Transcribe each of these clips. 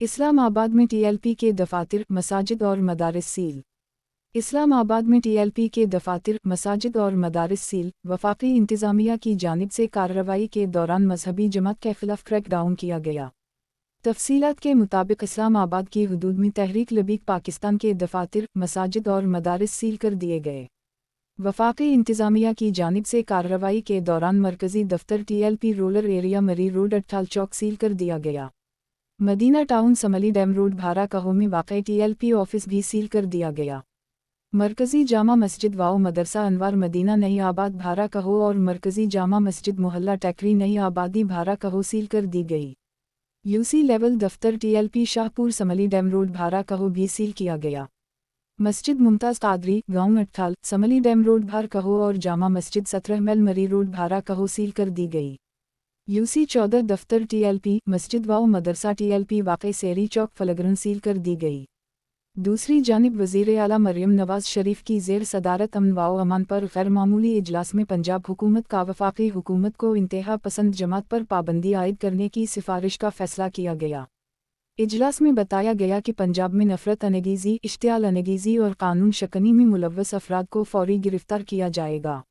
इस्लामाबाद में टीएलपी के दफातर, मसाजिद और मदारिस सील। इस्लामाबाद में टीएलपी के दफातर, मसाजिद और मदारिस सील। वफाकी इंतज़ामिया की जानिब से कार्रवाई के दौरान मजहबी जमात के खिलाफ क्रैकडाउन किया गया। तफसीलात के मुताबिक इस्लामाबाद की हुदूद में तहरीक लबीक पाकिस्तान के दफातर, मसाजिद और मदारिस सील कर दिए गए। वफाकी इंतज़ामिया की जानिब से कार्रवाई के दौरान मरकज़ी दफ्तर टीएलपी रूरल एरिया मरी रोड अट्ठाल चौक सील कर दिया गया। मदीना टाउन समली डैम रोड भारा कहो में वाक़ई टीएलपी ऑफिस भी सील कर दिया गया। मरकज़ी जामा मस्जिद वाओ मदरसा अनवार मदीना नई आबाद भारा कहो और मरकज़ी जामा मस्जिद मोहल्ला टैकरी नई आबादी भारा कहो सील कर दी गई। यूसी लेवल दफ्तर टीएलपी शाहपुर समली डैम रोड भारा कहो भी सील किया गया। मस्जिद मुमताज़ कादरी गाँव अट्ठाल समली डैम रोड भार कहो और जामा मस्जिद 17 मैल मरी रोड भारा कहो सील कर दी गई। यूसी 14 दफ्तर टीएलपी मस्जिद वाओ मदरसा टीएलपी वाक़ई सेरी चौक फलगरन सील कर दी गई। दूसरी जानिब वज़ीर आला मरियम नवाज शरीफ की ज़ेर सदारत अमन वाओ अमान पर गैर मामूली इजलास में पंजाब हुकूमत का वफाकी हुकूमत को इंतहा पसंद जमात पर पाबंदी आयद करने की सिफारिश का फैसला किया गया। इजलास में बताया गया कि पंजाब में नफरत अनगीज़ी, इश्तियाल अनगीज़ी और कानून शकनी में मुलव्वस अफराद को फौरी गिरफ्तार किया जाएगा।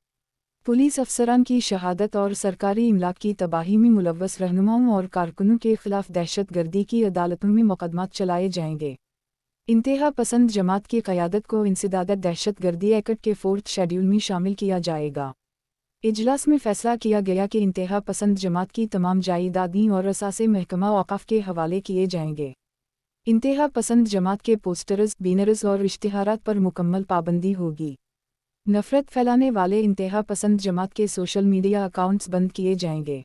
पुलिस अफसरान की शहादत और सरकारी इमलाक की तबाही में मुलव्वस रहनुमाओं और कारकुनों के खिलाफ दहशत गर्दी की अदालतों में मुकदमात चलाए जाएंगे। इंतहा पसंद जमात की क़यादत को इंसदाद दहशत गर्दी एक्ट के 4th शेड्यूल में शामिल किया जाएगा। इजलास में फैसला किया गया कि इंतहा पसंद जमात की तमाम जायदादें और असासे महकमा औक़ाफ़ के हवाले किए जाएंगे। इंतहा पसंद जमात के पोस्टर्स, बैनर्स और इश्तिहारात पर मुकम्मल पाबंदी होगी। नफरत फैलाने वाले इंतहा पसंद जमात के सोशल मीडिया अकाउंट्स बंद किए जाएंगे।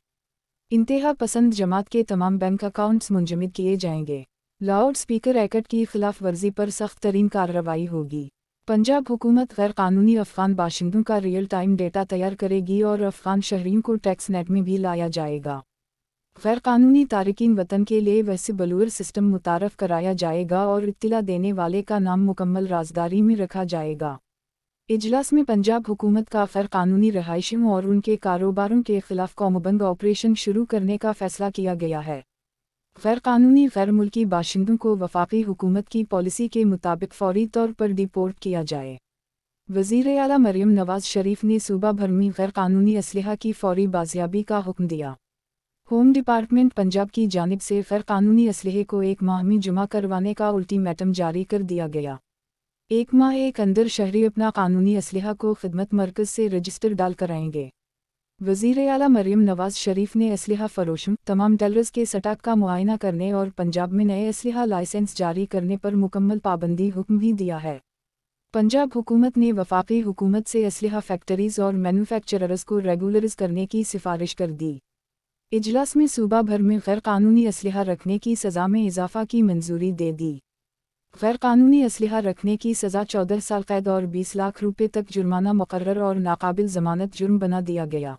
इंतहा पसंद जमात के तमाम बैंक अकाउंट्स मुंजमद किए जाएंगे। लाउड स्पीकर एक्ट की खिलाफ वर्जी पर सख्त तरीन कार्रवाई होगी। पंजाब हुकूमत गैर कानूनी अफ़गान बाशिंदों का रियल टाइम डेटा तैयार करेगी और अफ़गान शहरियों को टैक्स नेट में भी लाया जाएगा। गैर कानूनी तारिकीन वतन के लिए वैसे बलूर सिस्टम मुतारफ़ कराया जाएगा और इत्तला देने वाले का नाम मुकम्मल राजदारी में रखा जाएगा। इजलास में पंजाब हुकूमत का गैर कानूनी रहायशियों और उनके कारोबारों के खिलाफ कौमबंद ऑपरेशन शुरू करने का फैसला किया गया है। गैर कानूनी गैर मुल्की बाशिंदों को वफाकी हुकूमत की पॉलिसी के मुताबिक फौरी तौर पर डिपोर्ट किया जाए। वज़ीर आला मरियम नवाज शरीफ ने सूबा भर में गैर कानूनी असलहा की फौरी बाजियाबी का हुक्म दिया। होम डिपार्टमेंट पंजाब की जानिब से गैर कानूनी असलहे को 1 माह में जमा करवाने का अल्टीमेटम जारी कर दिया गया। 1 माह के अंदर शहरी अपना कानूनी असलहा को खिदमत मरकज़ से रजिस्टर डाल कराएंगे। वज़ीर आला मरियम नवाज शरीफ ने असलहा फरोशों, तमाम डीलर्स के स्टॉक का मुआयना करने और पंजाब में नए असलहा लाइसेंस जारी करने पर मुकम्मल पाबंदी हुक्म भी दिया है। पंजाब हुकूमत ने वफाकी हुकूमत से असलहा फैक्ट्रीज़ और मैन्युफैक्चरर्स को रेगुलराइज करने की सिफारिश कर दी। इजलास में सूबा भर में गैर कानूनी असलहा रखने की सज़ा में इजाफ़ा की मंजूरी दे दी। गैर कानूनी असलहा रखने की सज़ा 14 साल कैद और 20 लाख रुपये तक जुर्माना मुकर्रर और नाकाबिल ज़मानत जुर्म बना दिया गया।